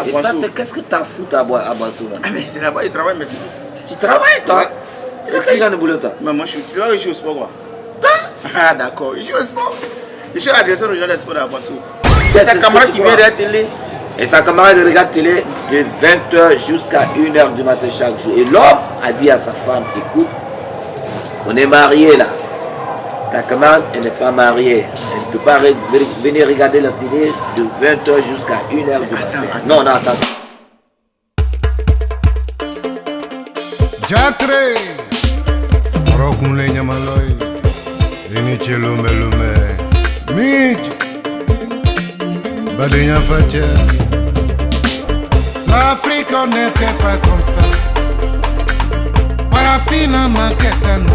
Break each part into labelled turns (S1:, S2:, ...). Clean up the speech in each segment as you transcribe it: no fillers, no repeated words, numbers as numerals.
S1: à Boisseau.
S2: Qu'est-ce que t'as foutu à Boisseau là?
S1: Ah, mais c'est là-bas, il travaille maintenant.
S2: Tu travailles toi? Tu fais quel genre de boulot toi?
S1: Mais moi, tu vois que je suis au sport quoi. Ah, d'accord, je suis au sport. Je suis l'adresseur du genre de sport à Boisseau. Sa camarade qui vient de la télé.
S2: Et sa camarade regarde télé de 20h jusqu'à 1h du matin chaque jour. Et l'homme a dit à sa femme, écoute, on est mariés là. Ta camarade, elle n'est pas mariée. Elle ne peut pas venir regarder la télé de 20h jusqu'à 1h du matin. Non, attends.
S3: Jatre Rokule Nyamaloi Riniche Lume Lume Mich Badenya Fatia. L'Afrique n'était pas comme ça. Parafina Maketano.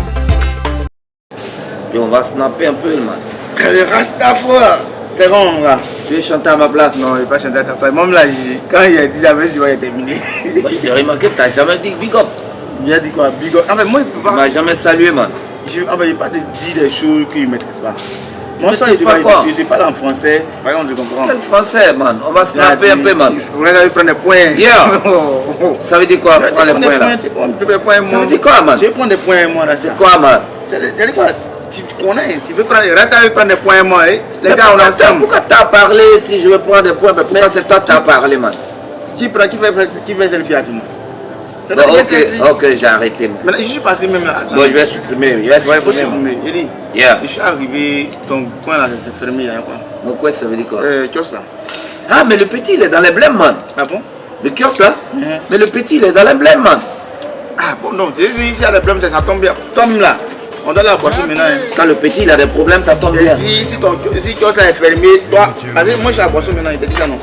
S2: Et on va snapper un peu, man.
S1: Le Rastafari. C'est bon, mon gars.
S2: Tu veux chanter à ma place?
S1: Non, il ne va pas chanter à ta place. Même là, quand il a dit ça, il va terminer.
S2: Moi, je t'ai remarqué, tu n'as jamais dit big up.
S1: Il a dit quoi? Big up. Ah, mais moi, il ne peut pas.
S2: Tu ne m'as jamais salué, man.
S1: Il ne peut pas te dire des choses qu'il ne maîtrise pas. Moi, ça,
S2: je
S1: te parle en français. Par exemple, je comprends.
S2: Quel français, man? On va snapper un peu, man.
S1: Vous allez prendre des points.
S2: Yeah. Ça veut dire quoi? Prends les points, là. Ça veut dire quoi, man?
S1: Je vais prendre des points, moi, là.
S2: C'est quoi, man?
S1: C'est quoi? Tu connais, tu veux prendre, reste avec prendre des points, moi. Les gars, on a ensemble.
S2: Pourquoi t'as parlé si je veux prendre des points? Mais pourquoi c'est toi qui t'as parlé, man?
S1: Qui fait selfie à tout le monde?
S2: Bon, ok, j'ai arrêté.
S1: Mais je suis passé même là.
S2: Bon, je vais supprimer.
S1: Il dit,
S2: yeah.
S1: je suis arrivé, ton coin là, c'est fermé, il y a quoi?
S2: Mon coin, ça veut dire quoi?
S1: Kiosque là.
S2: Ah, mais le petit, il est dans l'emblème, man.
S1: Ah bon?
S2: Le kiosque là? Mais le petit, il est dans l'emblème, man.
S1: Ah bon, non, ici, il y a des problèmes, ça tombe bien. Tombe là. On doit la boisson maintenant.
S2: Quand le petit, il a des problèmes, ça tombe bien.
S1: Si kiosque est fermé, toi, parce que moi, je suis à la boisson maintenant, il te dit ça non.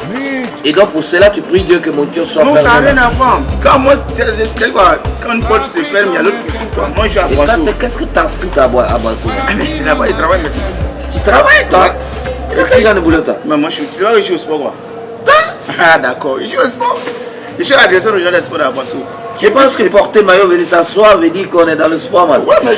S2: Et donc, pour cela, tu pries Dieu que mon kiosque soit fermé.
S1: Non, ça n'a rien à voir. Quand moi, quand une porte se ferme, il y a l'autre qui s'ouvre. Moi, je suis à la boisson.
S2: Qu'est-ce que t'as foutu à Boisseau?
S1: Ah, mais c'est là-bas, il travaille maintenant.
S2: Tu travailles, toi? Tu fais quel genre de boulot, toi?
S1: Mais moi, tu vois que je suis au sport, quoi. Ah, d'accord, je suis au sport. Je suis l'adresseur du genre de sport à Boisseau.
S2: Je pense que porter maillot, venir s'asseoir, veut dire qu'on est dans le sport, man.
S1: Ouais, mais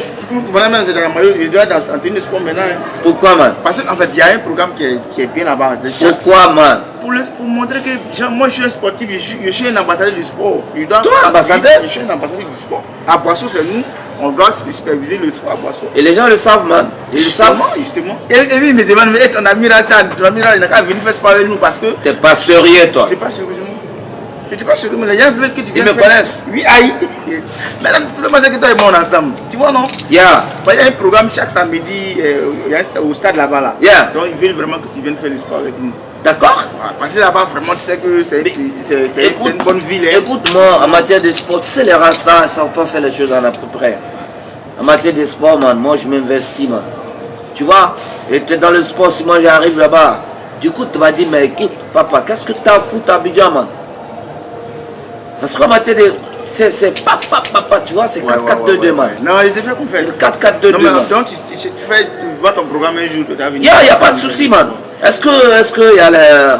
S1: vraiment, c'est dans le maillot, je dois être en tenue de sport maintenant.
S2: Pourquoi, man?
S1: Parce qu'en fait, il y a un programme qui est bien là-bas.
S2: Pourquoi, man?
S1: Pour montrer que moi, je suis un sportif, je suis un ambassadeur du sport.
S2: Toi, ambassadeur?
S1: Je suis un ambassadeur du sport. À Boisseau, c'est nous, on doit superviser le sport à Boisseau.
S2: Et les gens le savent, man. Ils le savent.
S1: Justement. Et lui, il me demande, mais ton ami Rasta, il n'a qu'à venir faire sport avec nous parce que.
S2: T'es pas sérieux, toi?
S1: Je n'étais pas sérieux. Je ne sais pas sûr, mais les gens veulent que tu viennes.
S2: Ils me connaissent.
S1: Oui, aïe. Maintenant, tout le monde sait que toi et moi on est ensemble. Tu vois, non?
S2: Yeah.
S1: Il y a un programme chaque samedi au stade là-bas. Là.
S2: Yeah.
S1: Donc, ils veulent vraiment que tu viennes faire le sport avec nous.
S2: D'accord?
S1: Parce que là-bas, vraiment, tu sais que c'est une bonne ville. Hein.
S2: Écoute-moi, en matière de sport, tu sais, les Rastas, ils ne savent pas faire les choses à peu près. En matière de sport, man, moi, je m'investis, man. Tu vois? Et tu es dans le sport, si moi j'arrive là-bas, du coup, tu vas dire, mais écoute, papa, qu'est-ce que tu as foutu à Abidjan, man? Parce qu'en matière de. C'est papa, tu vois, c'est 4-4-2-2, man.
S1: Non, il te fait confiance.
S2: C'est 4-4-2-2.
S1: Non, mais donc, tu vois ton programme un jour, tu vas venir.
S2: Il n'y a pas de souci, man. Est-ce que il y a les.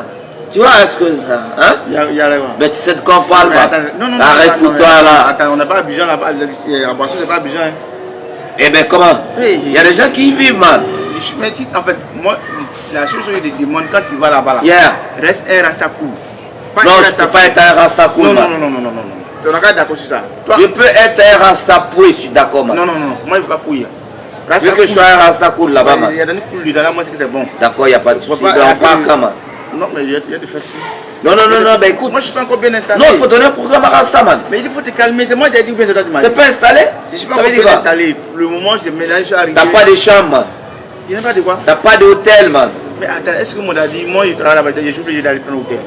S2: Tu vois, est-ce que ça. Hein?
S1: Il y a les.
S2: Mais tu sais de quoi on parle, man.
S1: Non,
S2: arrête pour toi, là.
S1: Attends, on n'a pas Abidjan là-bas. À Boisseau, c'est pas Abidjan. Hein.
S2: Eh ben, comment? Il y a des gens qui y vivent, man.
S1: Mais en fait, moi, la chose que je te demande quand tu vas là-bas, là, reste un rasta cool.
S2: Non, je ne peux pas être un rasta cool, man.
S1: Non. On n'a pas d'accord sur ça.
S2: Je peux être un rasta pouille, je suis d'accord, man.
S1: Non. Moi, je ne veux pas pouiller.
S2: Tu veux que je sois un rasta cool là-bas, man?
S1: Il y a des cool là, moi, c'est que c'est bon.
S2: D'accord, il n'y a pas de souci. On parle quand, man?
S1: Non, mais il y a des faciles.
S2: Non, ben écoute.
S1: Moi, je suis pas encore bien installé.
S2: Non, il faut donner un programme à Rasta, man.
S1: Mais il faut te calmer. C'est moi qui ai dit que c'est toi qui m'as dit.
S2: T'es pas installé?
S1: Si je suis pas encore bien installé, pour le moment, je suis arrivé.
S2: T'as pas de chambre, man.
S1: Il n'y a pas de quoi?
S2: T'as pas d'hôtel, man.
S1: Mais attends, est-ce que moi, moi, je travaille là-bas, je suis obligé d'aller prendre l'hôtel.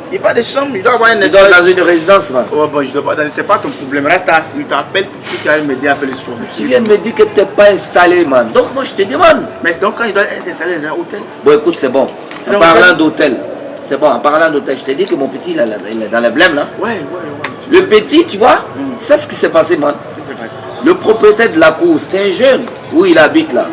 S1: Il n'y a pas de chambre, il doit avoir un
S2: espace. Dans une résidence, man.
S1: Oh, bon, je dois pas, c'est pas ton problème. Reste là, il t'appelle pour que tu ailles m'aider à faire les sport.
S2: Tu viens de me dire que tu n'es pas installé, man. Donc, moi, je te demande.
S1: Mais donc, quand il doit être installé dans un hôtel?
S2: Bon, écoute, c'est bon. En parlant d'hôtel, c'est bon, en parlant d'hôtel, je t'ai dit que mon petit, il est dans les blêmes, là.
S1: Ouais.
S2: Le petit, tu vois, c'est ce qui s'est passé, man. Le propriétaire de la cour, c'était un jeune où il habite, là.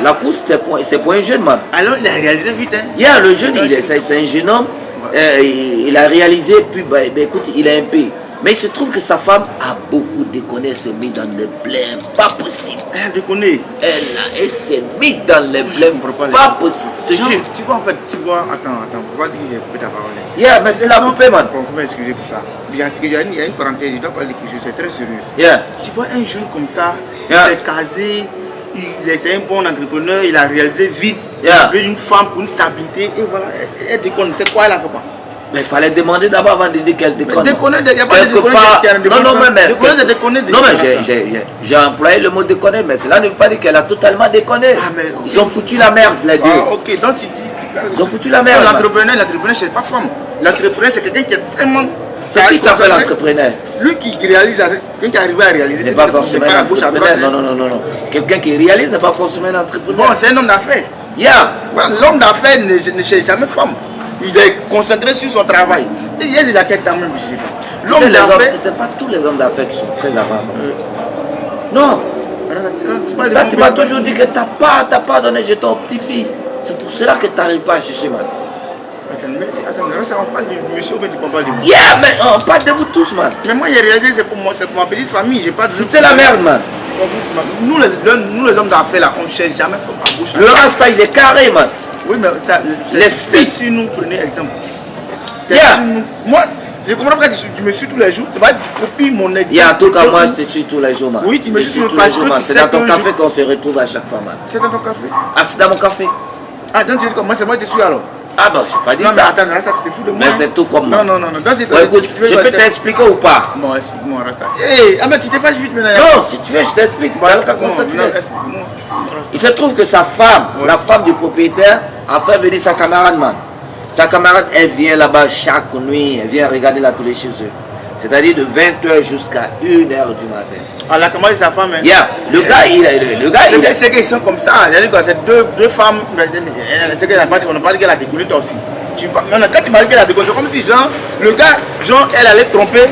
S2: La cour, c'est pour un jeune, man.
S1: Alors, il a réalisé vite, hein?
S2: Le jeune, c'est un jeune homme. Il a réalisé, puis écoute, il a un peu. Mais il se trouve que sa femme a beaucoup déconné, elle s'est mise dans les blèmes, pas possible.
S1: Elle a déconné.
S2: Elle s'est mise dans les blèmes, pas possible. Je te jure.
S1: Tu vois, en fait, attends, pourquoi dire que j'ai coupé ta parole?
S2: Yeah, mais c'est la coupé, man.
S1: Pour m'excuser pour ça. Il y a une parenthèse, je dois parler de quelque chose, c'est très sérieux.
S2: Yeah.
S1: Tu vois, un jeune comme ça,
S2: Yeah.
S1: il s'est casé, c'est un bon entrepreneur, il a réalisé vite,
S2: Yeah.
S1: il veut une femme pour une stabilité, et voilà, elle déconne. C'est quoi, elle a fait quoi?
S2: Mais il fallait demander d'abord avant de dire qu'elle déconne.
S1: Déconner, il n'y a pas de
S2: Quelque
S1: déconner.
S2: part- Non, mais
S1: Déconner, c'est déconner.
S2: Non, mais j'ai employé le mot déconner, mais cela ne veut pas dire qu'elle a totalement déconné.
S1: Ah, mais-
S2: Ils ont foutu la merde, les deux.
S1: Ah, ok, donc tu dis.
S2: Ils ont foutu la merde. man.
S1: L'entrepreneur, c'est pas femme. L'entrepreneur, c'est quelqu'un qui est tellement.
S2: C'est qui t'appelle l'entrepreneur?
S1: Lui qui réalise, quelqu'un qui arrive à réaliser.
S2: C'est pas forcément
S1: pas
S2: un
S1: la gauche à
S2: entrepreneur.
S1: droite.
S2: Non. Quelqu'un qui réalise n'est pas forcément un entrepreneur.
S1: Bon, c'est un homme d'affaires.
S2: Yeah.
S1: Voilà, l'homme d'affaires ne cherche jamais femme. Il est concentré sur son travail. Et il a quelqu'un même. L'homme d'affaires.
S2: C'est pas tous les hommes d'affaires qui sont très avares. Non. Toi, tu m'as toujours dit que t'as pas donné jeton aux petites filles. C'est pour cela que tu n'arrives pas à chercher, man.
S1: Attends, ça on parle du monsieur ou bien tu parles de moi?
S2: Yeah, mais on parle de vous tous, man.
S1: Mais moi, j'ai réalisé, c'est pour moi, c'est pour ma petite famille. J'ai pas de.
S2: Foutez la merde, man.
S1: Nous les hommes d'affaires là, on ne cherche jamais à gauche.
S2: Le rasta, il est carré, man.
S1: Oui, mais ça,
S2: L'esprit.
S1: si nous prenons exemple. C'est
S2: Yeah.
S1: si nous. Moi, je comprends pas que tu me suis tous les jours. Tu vas copier mon exemple.
S2: Yeah, en tout cas, moi, je te suis tous les jours, man.
S1: Oui, tu me
S2: Je te
S1: suis
S2: suis tous
S1: parce
S2: les jours,
S1: que
S2: man.
S1: tu
S2: C'est
S1: sais
S2: dans ton
S1: que
S2: café qu'on se retrouve à chaque fois, man.
S1: C'est dans ton café.
S2: Ah, c'est dans mon café.
S1: Ah, donc tu dis comment c'est moi qui suis alors?
S2: Ah, bah, je n'ai pas dit
S1: Non, mais
S2: ça.
S1: attends, Rasta, tu te fous de moi.
S2: Mais c'est tout comme moi.
S1: Non. Donc,
S2: Bon, écoute, je peux t'expliquer ou pas?
S1: Bon, explique-moi, Rasta. Hé, ah, mais tu t'es pas vite maintenant.
S2: Non, si tu veux, je t'explique.
S1: Bon,
S2: Parce que
S1: explique-moi,
S2: comme ça, tu
S1: non,
S2: laisses.
S1: explique-moi, Rasta.
S2: Il se trouve que sa femme,
S1: Ouais.
S2: la femme du propriétaire, a fait venir sa camarade, man. Sa camarade, elle vient là-bas chaque nuit, elle vient regarder la télé chez eux. C'est-à-dire de 20h jusqu'à 1h du matin.
S1: Ah, la camarade de sa femme, hein.
S2: Yeah, le gars, il est.
S1: C'est qu'ils sont comme ça. C'est-à-dire que c'est deux femmes. C'est qu'on n'a pas dit qu'elle a déconné toi aussi. Maintenant, quand tu m'as dit qu'elle a déconné, c'est comme si Jean, le gars, Jean, elle allait tromper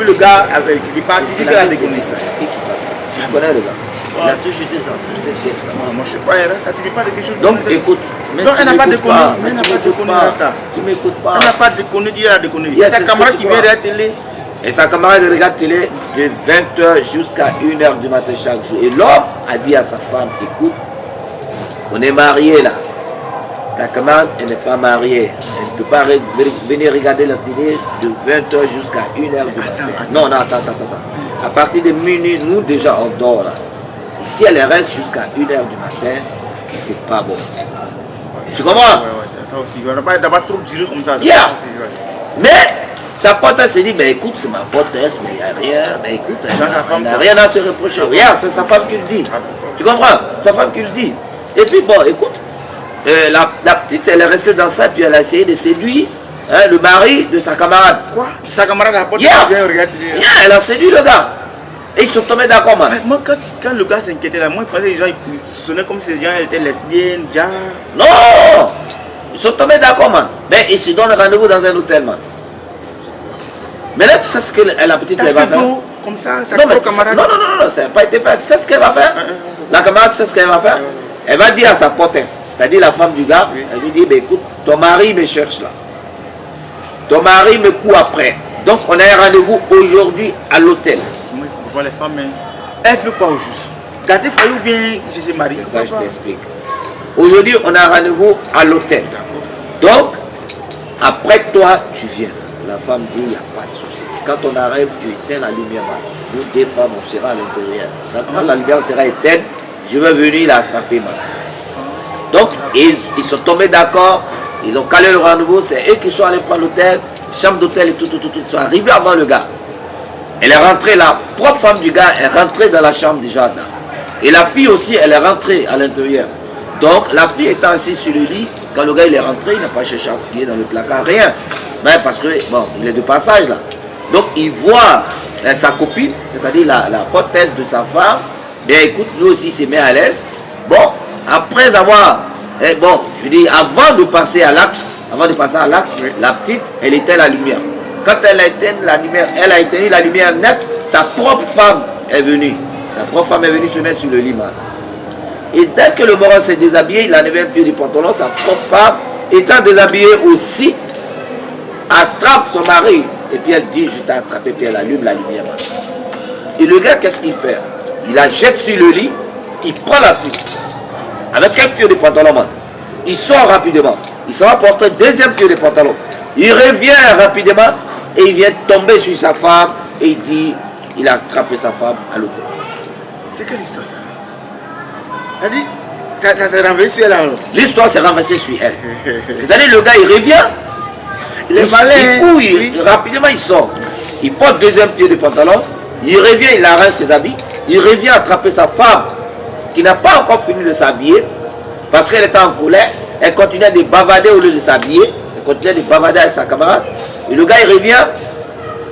S1: le gars avec qui participe qu'elle a déconné.
S2: Tu connais le gars. Il a toujours été dans cette pièce-là.
S1: Moi, je sais pas, Rasta, tu ne pas de quelque chose.
S2: Donc, écoute. Mais
S1: Non,
S2: tu
S1: elle n'a pas
S2: m'écoutes
S1: déconné.
S2: mais
S1: Elle n'a
S2: tu
S1: pas
S2: m'écoutes
S1: déconné,
S2: pas.
S1: Rasta.
S2: Tu m'écoutes pas.
S1: Elle n'a pas déconné, dit elle a déconné.
S2: Yes,
S1: C'est
S2: c'est
S1: sa camarade
S2: ce que
S1: qui
S2: tu
S1: vient de
S2: vois.
S1: la télé.
S2: Et sa camarade regarde télé de 20h jusqu'à 1h du matin chaque jour. Et l'homme a dit à sa femme, écoute, on est mariés là. Ta camarade, elle n'est pas mariée. Elle ne peut pas venir regarder la télé de 20h jusqu'à 1h du matin. Non, attends. À partir de minuit, nous déjà on dort là. Et si elle reste jusqu'à 1h du matin, c'est pas bon. Tu comprends?
S1: Ouais, c'est ça aussi. On n'a pas trop tiré comme ça.
S2: Yeah. Mais sa pote elle s'est dit, ben écoute, c'est ma pote, mais il n'y a rien, mais écoute, elle n'a rien à se reprocher. Regarde, c'est sa femme qui le dit. Tu comprends? Sa femme qui le dit. Et puis bon, écoute, la petite, elle est restée dans ça, puis elle a essayé de séduire le mari de sa camarade.
S1: Quoi? Sa camarade a pas
S2: Yeah.
S1: vient regarder.
S2: Yeah, elle a séduit le gars. Et ils sont tombés d'accord, man.
S1: Moi, quand le gars s'inquiétait là, moi, je pensais que les gens ils se sonnaient comme si les gens étaient lesbiennes, déjà.
S2: Non! Ils sont tombés d'accord, man. Mais ils se donnent rendez-vous dans un hôtel, man. Mais là, tu sais ce que la petite, elle va faire?
S1: Comme ça, sa
S2: Non, mais
S1: camarade.
S2: non, ça n'a pas été fait. Tu sais ce qu'elle va faire? La camarade, tu sais ce qu'elle va faire? Elle va dire à sa potesse, c'est-à-dire la femme du gars, elle lui dit, ben, écoute, ton mari me cherche là. Ton mari me court après. Donc, on a un rendez-vous aujourd'hui à l'hôtel.
S1: Moi, je vois les femmes, mais elle fait quoi au juste? Garder foyer ou bien j'ai marié?
S2: C'est ça, je t'explique. Aujourd'hui, on a un rendez-vous à l'hôtel. Donc, après toi, tu viens. La femme dit, il n'y a pas de souci. Quand on arrive, tu éteins la lumière. Nous, deux femmes, on sera à l'intérieur. Quand la lumière sera éteinte, je vais venir l'attraper. Donc, ils sont tombés d'accord. Ils ont calé le rendez-vous. C'est eux qui sont allés prendre l'hôtel, chambre d'hôtel et tout. Ils sont arrivés avant le gars. Elle est rentrée, la propre femme du gars est rentrée dans la chambre du jardin. Et la fille aussi, elle est rentrée à l'intérieur. Donc, la fille étant assise sur le lit, quand le gars il est rentré, il n'a pas cherché à fouiller dans le placard, rien. Mais parce que, bon, il est de passage là. Donc, il voit sa copine, c'est-à-dire la potesse de sa femme. Bien, écoute, lui aussi, il s'est mis à l'aise. Bon, après avoir, bon, je dis, avant de passer à l'acte, la petite, elle éteint la lumière. Quand elle a éteint la lumière, elle a éteint la lumière nette, sa propre femme est venue. Sa propre femme est venue se mettre sur le lit, man. Et dès que le moron s'est déshabillé, il enlève un pied du pantalon, sa propre femme, étant déshabillée aussi, attrape son mari Et puis elle dit, je t'ai attrapé, puis elle allume la lumière. Et le gars, qu'est-ce qu'il fait? Il la jette sur le lit, il prend la fille, avec un pied de pantalon, man. Il sort rapidement. Il s'en va porter un deuxième pied de pantalon. Il revient rapidement et il vient tomber sur sa femme et il dit, il a attrapé sa femme à l'hôtel.
S1: C'est quelle histoire ça? Elle dit, ça s'est renversé sur elle alors.
S2: L'histoire s'est renversée sur elle. C'est-à-dire le gars, il revient,
S1: Il est malin.
S2: il couille, rapidement il sort. Il porte deuxième pied de pantalon, il revient, il arrache ses habits, il revient attraper sa femme qui n'a pas encore fini de s'habiller parce qu'elle était en colère. Elle continuait de bavarder au lieu de s'habiller. Elle continuait de bavarder avec sa camarade. Et le gars, il revient,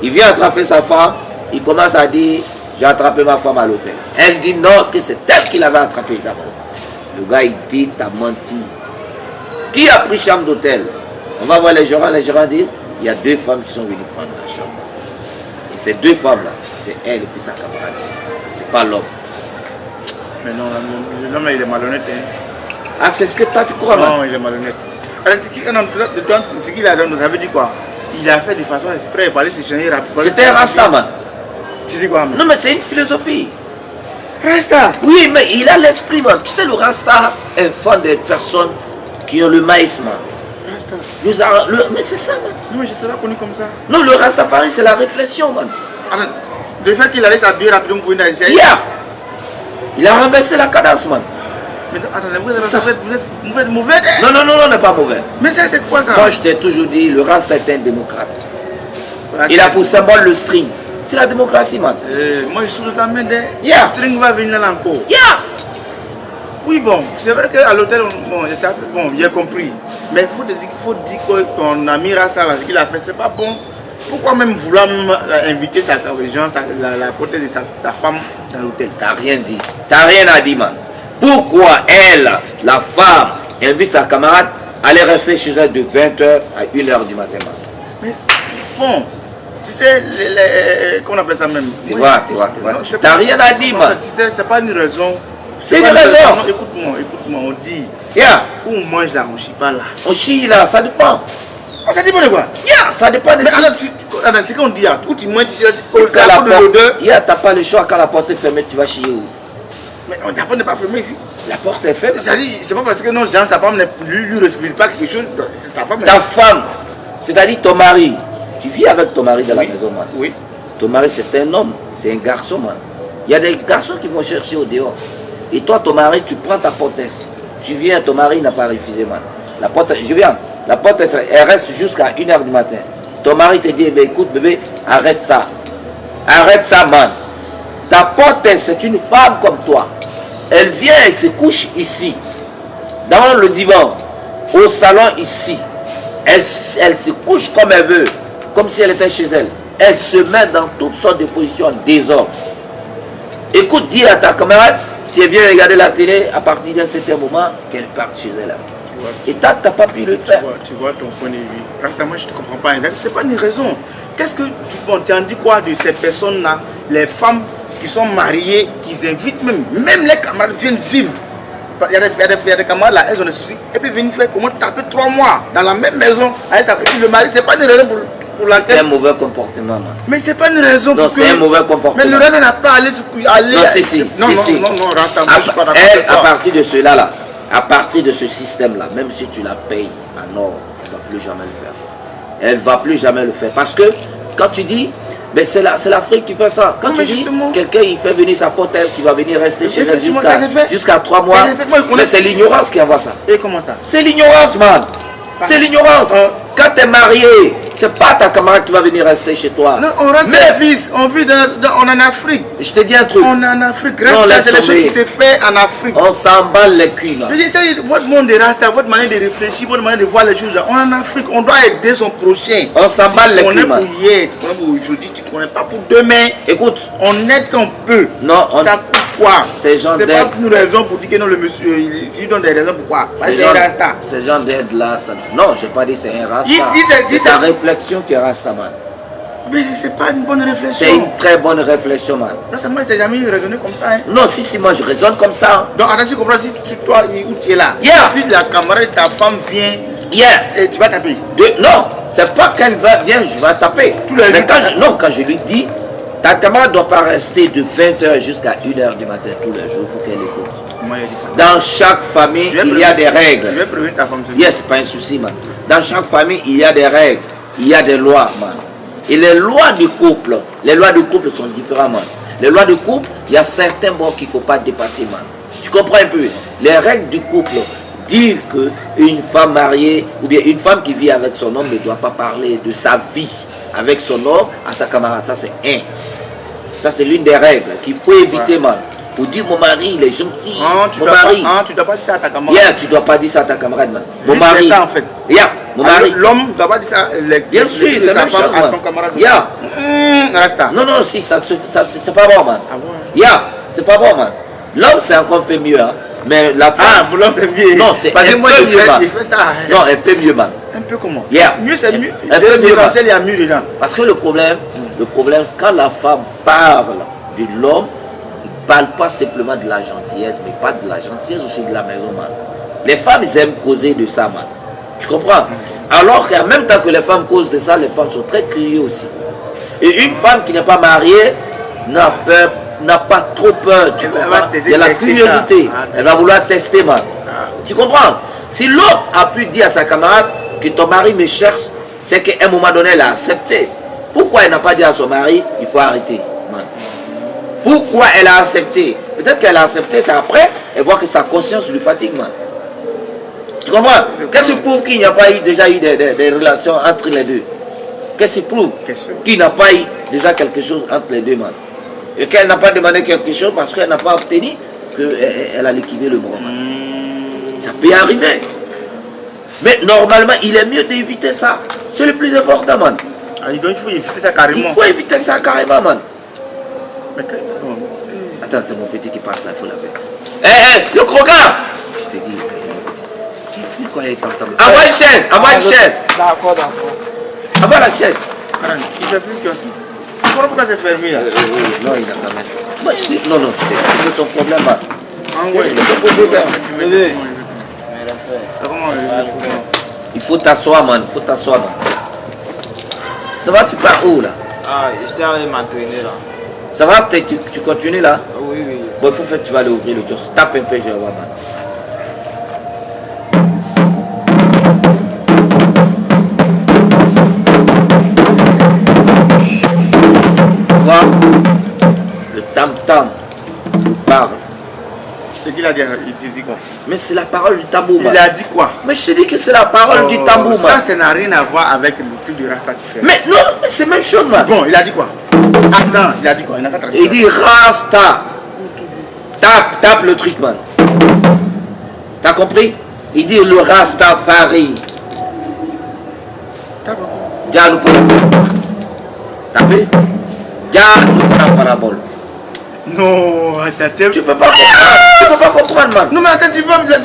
S2: il vient attraper sa femme, il commence à dire, j'ai attrapé ma femme à l'hôtel. Elle dit non, parce que c'est elle qui l'avait attrapé d'abord. Le gars, il dit, t'as menti. Qui a pris chambre d'hôtel? On va voir les gérants disent, il y a 2 femmes qui sont venues prendre la chambre. Et ces 2 femmes-là, c'est elle et puis sa camarade. C'est pas l'homme.
S1: Mais non, l'homme il est malhonnête. Hein.
S2: Ah, c'est ce que toi tu crois, man?
S1: Non, il est malhonnête. Alors, ce qu'il a donné, ça veut dire quoi? Il a fait de façon exprès pour aller se changer rapidement.
S2: C'était un Rasta, man.
S1: Tu dis quoi, man?
S2: Non, mais c'est une philosophie.
S1: Rasta?
S2: Oui, mais il a l'esprit, man. Tu sais, le Rasta informe des personnes qui ont le maïs, man.
S1: Rasta.
S2: Mais c'est ça, man.
S1: Non, mais je t'ai pas connu comme ça.
S2: Non, le Rastafari, c'est la réflexion, man.
S1: Alors, le fait qu'il allait s'habiller rapidement pour une haïtienne.
S2: Hier, il a renversé la cadence, man.
S1: Mais attendez, vous êtes mauvais. Hein?
S2: Non, on n'est pas mauvais.
S1: Mais ça, c'est quoi ça?
S2: Moi, je t'ai toujours dit, le Rasta est un démocrate.
S1: Voilà,
S2: Il a pour symbole le string. C'est la démocratie, man.
S1: Moi, je suis de ta main.
S2: Yeah.
S1: String va venir là encore.
S2: Yeah.
S1: Oui, bon, c'est vrai qu'à l'hôtel, bon, j'ai compris. Mais il faut dire que ton ami Rasta, ce qu'il a fait, c'est pas bon. Pourquoi même vouloir inviter sa gens, la portée de ta femme dans l'hôtel?
S2: T'as rien dit. T'as rien à dire, man. Pourquoi elle, la femme, invite sa camarade à aller rester chez elle de 20h à 1h du matin, man?
S1: Mais bon, tu sais, qu'on appelle ça même.
S2: Tu vois. T'as rien à dire, man.
S1: Tu sais, c'est pas une raison.
S2: C'est une raison.
S1: Non, écoute-moi, on dit.
S2: Yeah.
S1: Où on mange là, on chie pas là.
S2: On chie là, ça dépend.
S1: Oh, ça dépend de quoi?
S2: Yeah, ça dépend de
S1: Mais
S2: ça.
S1: alors, c'est qu'on dit, où tu manges, tu sais,
S2: Quand la
S1: de l'odeur.
S2: porte, yeah, t'as pas le choix, quand la porte est fermée, tu vas chier où?
S1: Mais on t'apprend de pas fermer ici.
S2: La porte est fermée.
S1: C'est-à-dire, c'est pas parce que non, sa femme ne lui refuse pas quelque chose, c'est sa femme.
S2: Ta femme, c'est-à-dire ton mari, tu vis avec ton mari dans la maison, man.
S1: Oui.
S2: Ton mari, c'est un homme, c'est un garçon, man. Il y a des garçons qui vont chercher au dehors. Et toi, ton mari, tu prends ta portesse. Tu viens, ton mari n'a pas refusé, man. La porte, je viens. La porte, elle reste jusqu'à 1h du matin. Ton mari te dit, eh écoute, bébé, arrête ça. Arrête ça, man. Ta portesse, c'est une femme comme toi. Elle vient, elle se couche ici, dans le divan, au salon ici. Elle se couche comme elle veut, comme si elle était chez elle. Elle se met dans toutes sortes de positions en désordre. Écoute, dis à ta camarade, si elle vient regarder la télé, à partir d'un certain moment, qu'elle parte chez elle. Et toi, tu n'as pas pu le faire.
S1: Tu vois ton point de vue. Grâce à moi, je ne te comprends pas. C'est pas une raison. Qu'est-ce que tu en dis quoi de ces personnes-là, les femmes qui sont mariées, qui invitent même les camarades viennent vivre. Il y a des camarades là, elles ont des soucis. Et puis viennent faire comment taper 3 mois dans la même maison. Et puis le mari, c'est pas une raison pour laquelle.
S2: C'est un mauvais comportement, man.
S1: Mais c'est pas une raison
S2: non,
S1: pour que.
S2: Non, c'est un mauvais comportement.
S1: Mais le reste n'a pas allé.
S2: Non, si.
S1: Non, Rasta, moi, je suis pas d'accord.
S2: Elle, à partir de cela là, à partir de ce système là, même si tu la payes en or, elle ne va plus jamais le faire. Elle ne va plus jamais le faire. Parce que quand tu dis, mais c'est l'Afrique qui fait ça. Quand tu dis, quelqu'un il fait venir sa pote, qui va venir rester chez elle jusqu'à 3 mois. Mais c'est l'ignorance qui envoie ça.
S1: Et comment ça?
S2: C'est l'ignorance, man. C'est l'ignorance. Quand tu es marié, c'est pas ta camarade qui va venir rester chez toi.
S1: Non, on reste fils. On vit on est en Afrique.
S2: Je te dis un truc.
S1: On est en Afrique. C'est les choses qui se fait en Afrique.
S2: On s'emballe les culs, là.
S1: Je dis, votre monde de Rasta, votre manière de réfléchir, votre manière de voir les choses, on est en Afrique. On doit aider son prochain.
S2: On s'emballe les culs, man.
S1: Tu connais pour hier, tu connais pour aujourd'hui, tu connais pas pour demain.
S2: Écoute.
S1: On aide un peu.
S2: Non, on...
S1: Ça coûte quoi?
S2: C'est
S1: pas une raison pour dire que non, le monsieur, il donne des raisons pourquoi. C'est un Rasta.
S2: Ces gens d'aide là, ça... Non, je n'ai pas dit c'est un Rasta. C'est ta réflexion qui est Rasta, man.
S1: Mais c'est pas une bonne réflexion.
S2: C'est une très bonne réflexion, man.
S1: Non, ça moi, je t'ai jamais raisonné comme ça. Hein.
S2: Non, si, moi je raisonne comme ça.
S1: Donc, attends, tu comprends, si toi, où tu es là,
S2: yeah.
S1: si la camarade de ta femme vient,
S2: yeah.
S1: et tu vas taper.
S2: Non, c'est pas qu'elle vient, je vais taper. Mais quand je lui dis, ta camarade ne doit pas rester de 20h jusqu'à 1h du matin tous les jours, il faut qu'elle écoute.
S1: Moi, j'ai dit ça.
S2: Dans chaque famille, il y a des règles.
S1: Je vais prévenir ta femme.
S2: Yes, c'est pas un souci, man. Dans chaque famille, il y a des règles, il y a des lois, man. Et les lois du couple sont différentes, man. Les lois du couple, il y a certains mots qu'il ne faut pas dépasser, man. Tu comprends un peu? Les règles du couple disent qu'une femme mariée ou bien une femme qui vit avec son homme ne doit pas parler de sa vie avec son homme à sa camarade. Ça, c'est un. Ça, c'est l'une des règles qu'il faut éviter, man. Pour dire mon mari, il est gentil. Mon mari.
S1: Tu ne dois pas dire ça à ta camarade.
S2: Yeah, tu ne dois pas dire ça à ta camarade, man. Mon mari.
S1: C'est ça, en fait.
S2: Yeah, mon mari.
S1: L'homme ne doit pas dire ça
S2: bien sûr, c'est la même chose,
S1: à son camarade.
S2: Yeah.
S1: Rasta.
S2: Non, si, c'est pas bon, man.
S1: Ah bon?
S2: Yeah, c'est pas bon, man. L'homme, c'est encore un peu mieux, hein. Mais la femme.
S1: Ah, pour l'homme, c'est mieux.
S2: Non, c'est
S1: parce que moi,
S2: il
S1: fait ça.
S2: Non, un peu mieux, man.
S1: Un peu comment?
S2: Yeah.
S1: Mieux, c'est mieux.
S2: Un peu mieux,
S1: L'essentiel, il y a mieux dedans.
S2: Parce que le problème, quand la femme parle de l'homme, il ne parle pas simplement de la gentillesse, mais pas de la gentillesse aussi de la maison, man. Les femmes, ils aiment causer de ça, man. Tu comprends? Alors qu'en même temps que les femmes causent de ça, les femmes sont très curieuses aussi. Et une femme qui n'est pas mariée n'a pas trop peur, tu comprends? Il y a la curiosité. Elle va vouloir tester, man. Tu comprends? Si l'autre a pu dire à sa camarade que ton mari me cherche, c'est qu'à un moment donné, elle a accepté. Pourquoi elle n'a pas dit à son mari, il faut arrêter, man? Pourquoi elle a accepté? Peut-être qu'elle a accepté, c'est après, elle voit que sa conscience lui fatigue, man. Tu comprends? Qu'est-ce qui prouve qu'il n'y a pas déjà eu des relations entre les deux? Qu'est-ce qui prouve qu'il n'y a pas eu déjà quelque chose entre les deux, man? Et qu'elle n'a pas demandé quelque chose parce qu'elle n'a pas obtenu, qu'elle a liquidé le bras, man. Ça peut arriver. Mais normalement, il est mieux d'éviter ça. C'est le plus important, man.
S1: Il faut éviter ça carrément.
S2: Il faut éviter ça carrément, man.
S1: Mais
S2: attends, c'est mon petit qui passe là, il faut laver. Le croquant! Je t'ai dit, il fait quoi, il t'entend? Envoie une chaise, envoie une chaise.
S4: D'accord.
S2: Envoie la chaise.
S1: Il fait plus que ça. Pourquoi c'est fermé là?
S2: Non, il a quand même. Moi, je dis, non, je t'ai expliqué son problème, man. Il faut t'asseoir, man. Ça va, tu pars où là?
S4: Ah, j'étais allé m'entraîner là.
S2: Ça va, tu continues là?
S4: Oui.
S2: Bon, il faut faire, tu vas aller ouvrir le joss. Tape un peu, je vais voir, man. Tu vois? Le tam-tam nous parle.
S1: C'est qu'il a dit, il dit quoi?
S2: Mais c'est la parole du tambour, man.
S1: Il a dit quoi?
S2: Mais je te dis que c'est la parole du tambour, man.
S1: Ça n'a rien à voir avec le truc du Rasta tu fais.
S2: Mais non, mais c'est la même chose, man.
S1: Bon, il a dit quoi? Attends, il a dit quoi? Il n'a pas traduit.
S2: Il dit Rasta. Tape le truc, man. T'as compris? Il dit le Rastafari.
S1: Tape encore.
S2: Diallo Tapez. Diallo parabole.
S1: Non, ça t'aime.
S2: Tu peux pas comprendre. Tu peux pas comprendre, man.
S1: Non, mais attends, tu peux pas me faire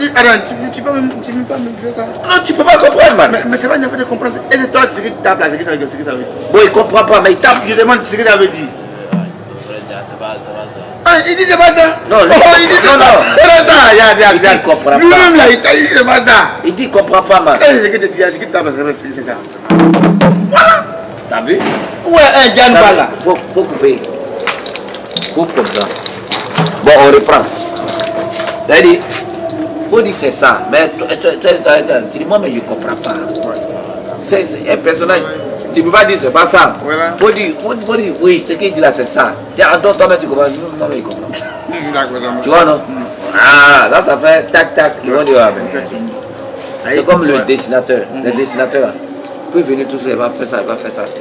S1: ça.
S2: Non, tu peux pas comprendre, man.
S1: Mais c'est pas une affaire de comprendre. Et c'est toi ce que tu tapes là, c'est ce que ça veut dire.
S2: Bon, il comprend pas, mais il tape.
S1: Je demande ce que ça veut dire.
S4: C'est pas ça.
S1: Ah, il dit c'est pas ça.
S2: Non, lui,
S1: il dit c'est pas ça.
S2: Il comprend pas.
S1: Lui-même là, il dit c'est pas ça.
S2: Il dit qu'il comprend pas, man.
S1: Ce que tu dis, ce que tu tapes, c'est ça. Voilà.
S2: T'as vu?
S1: Ouais, un gagne pas là.
S2: Faut couper. Coupe comme ça. Bon, on reprend. T'as dit? Faut dire que c'est ça. Mais tu dis, moi, mais je ne comprends pas. C'est un personnage. Tu ne peux pas dire c'est pas ça.
S1: Voilà.
S2: Faut dire, oui, ce qu'il dit là, c'est ça. Toi, mais tu comprends. Non, mais il comprend.
S1: D'accord, ça
S2: Tu vois, non? Ah, là, ça fait tac. Ils vont dire, c'est comme le dessinateur. Le dessinateur, il peut venir tout seul, il va faire ça.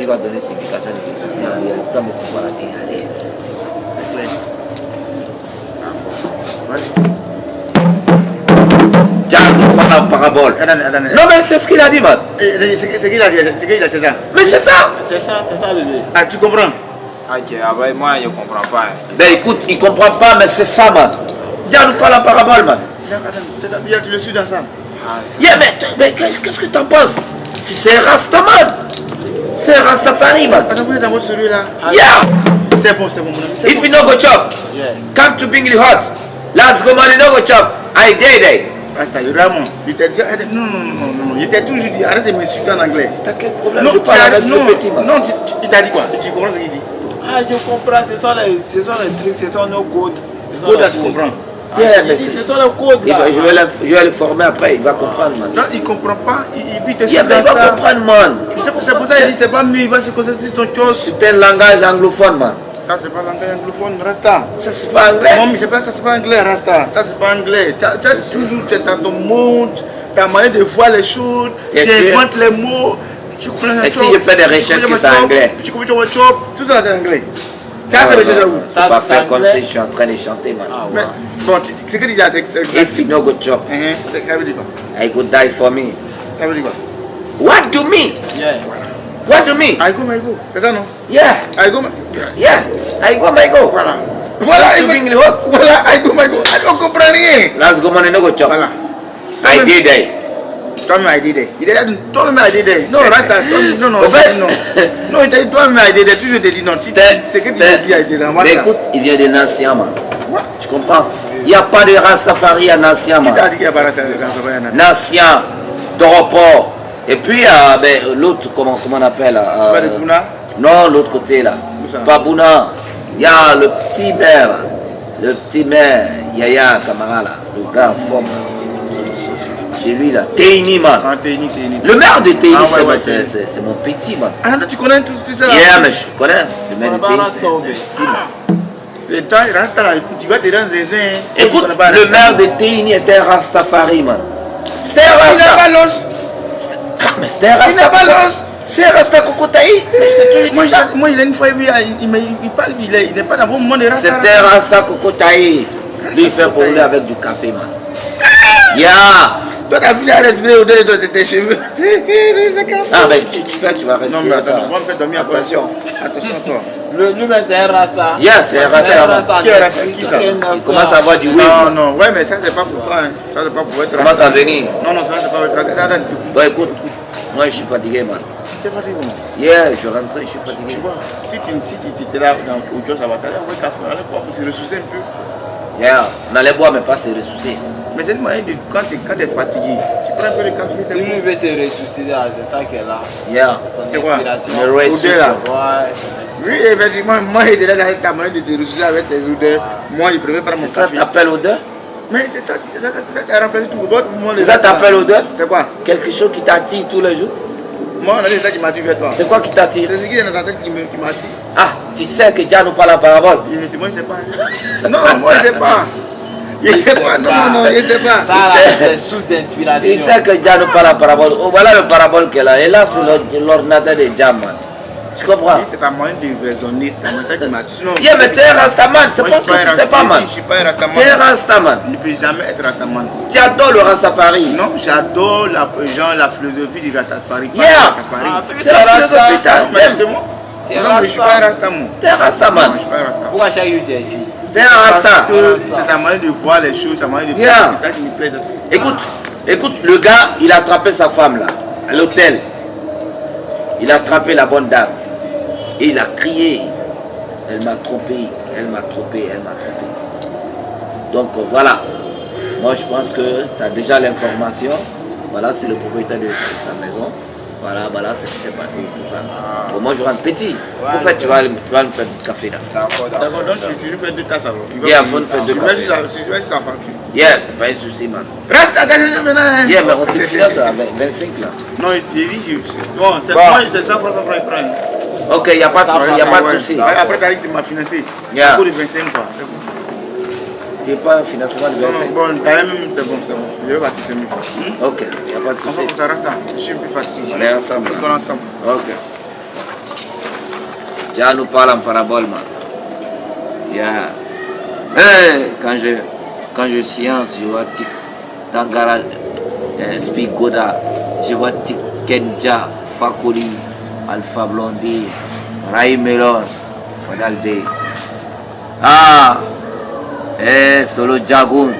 S2: Il va donner signification de ça. Il y a le temps de pouvoir aller. Parabole. Non, mais c'est ce qu'il a dit, man.
S1: C'est qu'il a dit, c'est ça.
S2: Mais c'est ça.
S4: C'est ça le lieu.
S1: Ah, tu comprends?
S4: Ok, après moi je comprends pas.
S2: Ben écoute, il comprend pas, mais c'est ça, man. Dis-nous pas la parabole, man.
S1: Tu le suis dans ça.
S2: Yeah, mais qu'est-ce que t'en penses? C'est Rastaman. C'est Rastafari, man.
S1: Attends, vous êtes dans votre celui-là.
S2: Yeah.
S1: C'est bon, mon ami.
S2: If you no go chop, come to Bingley Hut. Let's go, man, you no go chop. I dare.
S1: Rasta, vraiment. Il t'a dit, non, Il était toujours dit, arrête de m'insulter en anglais.
S2: T'as quel problème?
S1: Non,
S2: Je parle avec
S1: non,
S2: le petit, man.
S1: non, il t'a dit quoi? Tu comprends ce qu'il dit?
S4: Ah, je comprends, ce sont les trucs, ce sont nos codes. Ce sont
S1: Code là,
S4: les
S1: tu
S4: codes.
S1: comprends?
S2: Yeah,
S4: Il
S2: mais
S4: dit,
S2: c'est-
S4: ce sont les codes
S2: il
S4: là.
S2: va- je vais le former après, il va comprendre, man.
S1: Non, il comprend pas, il te
S2: Yeah,
S1: suit
S2: mais
S1: dans
S2: il va
S1: ça.
S2: comprendre, man.
S1: C'est pour ça qu'il dit, c'est pas mieux, il va se concentrer sur ton chose.
S2: C'est un langage anglophone, man.
S1: Ça, c'est pas l'anglais anglophone, Rasta.
S2: Ça, c'est pas anglais.
S1: Non, mais c'est pas ça, c'est pas anglais, Rasta. Ça, c'est pas anglais. Tu as toujours, tu as ton monde, ta manière de voir les choses,
S2: Bien
S1: tu
S2: sûr.
S1: inventes les mots. Tu comprends
S2: Et si je fais des recherches que c'est anglais?
S1: Tu comprends ton chop, tout ça, c'est anglais. Tu as fait
S2: Non,
S1: des recherches à
S2: non,
S1: où?
S2: faut
S4: Ça,
S2: pas
S4: c'est
S2: faire comme
S4: anglais.
S2: si je suis en train de chanter, man.
S4: Ah,
S1: Mais,
S4: ouais.
S1: bon, ce que tu dis, c'est
S2: If you no go chop,
S1: ça veut dire quoi?
S2: I go die for me.
S1: Ça veut dire quoi?
S2: What do me?
S4: Yeah.
S2: What do me?
S1: I go, my go. C'est ça, non?
S2: Yeah,
S1: I go, my...
S2: yeah. I go, my go.
S1: Voilà. Voilà,
S2: Tu bring the hot.
S1: voilà, I go, my go. I don't comprends rien.
S2: Let's go, man, no go chop.
S1: Voilà.
S2: I did it.
S1: Toi-même, I did it. Il est là, toi-même, I did it. Non, Rasta, non, non.
S2: Au fait-
S1: non. Non, il t'a dit, toi-même, I did it. Toujours te dit non. Si c'est que tu te dis, I did it.
S2: Mais écoute, il vient de Nancia, man.
S1: Quoi?
S2: Tu comprends? Il n'y a pas de Rastafari à Nancia,
S1: Qui
S2: man.
S1: t'a dit qu'il n'y a pas Rasta?
S2: Nancia, Toroport. Et puis, ben, l'autre, comment on appelle?
S1: Pas de Bouna?
S2: Non, l'autre côté, là.
S1: Où ça?
S2: Pas Bouna. Il y a le petit maire, là. Le petit maire, Yaya Kamara, là. Le gars en forme. Chez lui, là. Teini, man.
S1: Ah, Téni.
S2: Le maire de Teini,
S1: Ah, ouais, ouais,
S2: c'est mon petit, man.
S1: Ah, non, tu connais tout ça là?
S2: Yeah, mais je connais. Le maire de
S4: On va
S2: Teini,
S4: la sauver.
S2: c'est petit, man.
S1: Le temps, Rasta là, écoute, tu vas te rendre zézin.
S2: Écoute,
S1: Tu connais pas
S2: le
S1: Rasta.
S2: maire de Teini était un Rastafari, man. C'était un
S1: Il n'a pas
S2: Rasta.
S1: l'os.
S2: Ah, mais c'était un
S1: Il n'a pas
S2: Rasta.
S1: l'os.
S2: C'est un Rasta Kokotaï. Mais je t'ai toujours
S1: Moi,
S2: dit ça.
S1: il a une fois, il parle, il n'est pas dans le bon moment de Rasta.
S2: C'était un Rasta Kokotaï. Lui, il fait pour lui avec du café, man. Yeah.
S1: Toi, tu as fini à respirer au-delà de tes cheveux.
S2: Ah, ben tu fais, tu vas
S1: Non, mais
S2: respirer ça.
S1: attends, on va me faire dormir après.
S2: Attention.
S1: Attention, toi.
S4: Lui, mais c'est un rasta.
S2: Yeah, c'est un Rasta, man.
S1: Qui est Rasta? Qui ça?
S2: Il commence à avoir du
S1: Non,
S2: wave.
S1: non, ouais, mais ça, c'est pas pour toi. Hein. Ça, c'est pas pour être
S2: Il commence à venir.
S1: Non, non, ça, c'est pas pour être Attends,
S2: Bon, écoute, moi, je suis fatigué, man.
S1: tu es fatigué, non?
S2: Yeah, je suis rentré, je suis
S1: Tu
S2: fatigué.
S1: vois, si tu étais là, au Dieu, ça va t'aller, on va café, on allait boire pour se ressourcer un peu.
S2: Yeah, on allait boire, mais pas se ressourcer.
S1: Mais c'est une moyen de, quand tu es fatigué, tu prends un peu de café, c'est
S4: Si
S1: bon.
S4: lui veut se ressusciter, là, c'est ça qui est là.
S2: Yeah.
S4: Son
S1: C'est quoi?
S4: inspiration.
S2: Le
S1: Odeur, là.
S4: Ouais.
S1: Oui, effectivement, moi, il était là avec ta moyen de te ressourcer avec tes odeurs. Moi, je préfère prendre mon
S2: C'est ça
S1: café.
S2: t'appelle odeur?
S1: Mais c'est toi, c'est ça qui a remplacé tout. D'autres, moi, les
S2: C'est ça
S1: autres,
S2: t'appelle odeur?
S1: C'est quoi?
S2: Quelque chose qui t'attire tous les jours?
S1: Moi, on a dit ça qui m'attire vers toi.
S2: C'est quoi qui t'attire?
S1: C'est ce qui est dans ta tête qui m'attire.
S2: Ah, tu sais que Dieu nous parle la parabole.
S1: C'est moi, je sais pas. Non, moi, je sais pas. Je sais pas, non, je sais pas.
S4: Ça, là, c'est sous d'inspiration.
S2: Il sait que Dieu nous parle la parabole. Oh, voilà le parabole qu'elle a. Et là, c'est l'ordinateur de Dieu, man. Tu comprends?
S1: Oui, c'est ta moyen de raisonner, c'est ça qui m'attire. Sinon,
S2: Yeah, mais t'es un rastaman. C'est
S1: moi,
S2: pas
S1: je
S2: ce que
S1: suis
S2: tu sais pas, man.
S1: Je suis pas un rastaman.
S2: T'es un rastaman.
S1: Je ne peux jamais être rastaman.
S2: Tu adores le rastafari.
S1: Non, j'adore la philosophie du Rastafari. pas
S2: Yeah.
S1: du Rastafari.
S4: Ah,
S2: C'est la philosophie,
S1: Non,
S2: t'as.
S1: mais justement, non, mais je suis pas un rastaman.
S2: T'es un
S1: Non,
S2: rastaman.
S1: je suis pas un rastaman.
S4: Pourquoi chaque jour tu es ici?
S2: C'est un rasta.
S1: Parce que c'est ta manière de voir les choses, ta manière de
S2: Yeah.
S1: faire. C'est ça qui me plaît.
S2: Écoute, le gars, il a attrapé sa femme là, à l'hôtel. Il a attrapé la bonne dame. Et il a crié. Elle m'a trompé, elle m'a trompé, elle m'a trompé. Donc voilà. Moi je pense que tu as déjà l'information. Voilà, c'est le propriétaire de sa maison. Voilà ce qui s'est passé, tout ça. Bon, moi je rentre petit. En fait, tu vas me faire du café là.
S4: D'accord,
S1: D'accord, donc tu lui fais deux tasses alors.
S2: Yeah, faut nous faire deux
S1: Je
S2: cafés.
S1: vais si ça facture.
S2: Yeah, c'est pas un souci, man.
S1: Reste à gagner maintenant.
S2: Yeah, mais on te finance à 25 là.
S1: Non, il dit, bon, c'est
S4: Bon.
S1: moi, c'est 100 francs, il prend.
S2: Ok, il n'y a pas de souci, il a pas de
S1: Ouais.
S2: souci.
S1: Après, tu as dit que tu m'as financé.
S2: Yeah.
S1: À cause de 25 quoi. C'est bon.
S2: Tu n'es pas un financement de 25.
S1: Bon, t'as même, c'est bon. Je vais partir, c'est mieux.
S2: Ok, il n'y a pas de
S1: On
S2: souci.
S1: va ça reste là. Je suis un peu fatigué.
S2: On est ensemble.
S1: On est ensemble.
S2: Ok. Dieu nous parle en parabole, man. Yeah. Hey, quand je science, je vois Tik Tangara, Speak Goda, je vois Tik Kenja, Fakoli, Alpha Blondie, Rai Melon, Fadalde. Ah, Solo Jagunt,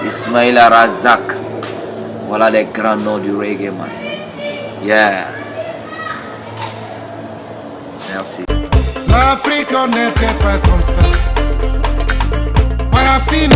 S2: Ismaïla Razak. Voilà les grands noms du reggae, man. Yeah. Merci.
S3: L'Afrique on n'était pas comme ça. Parafine.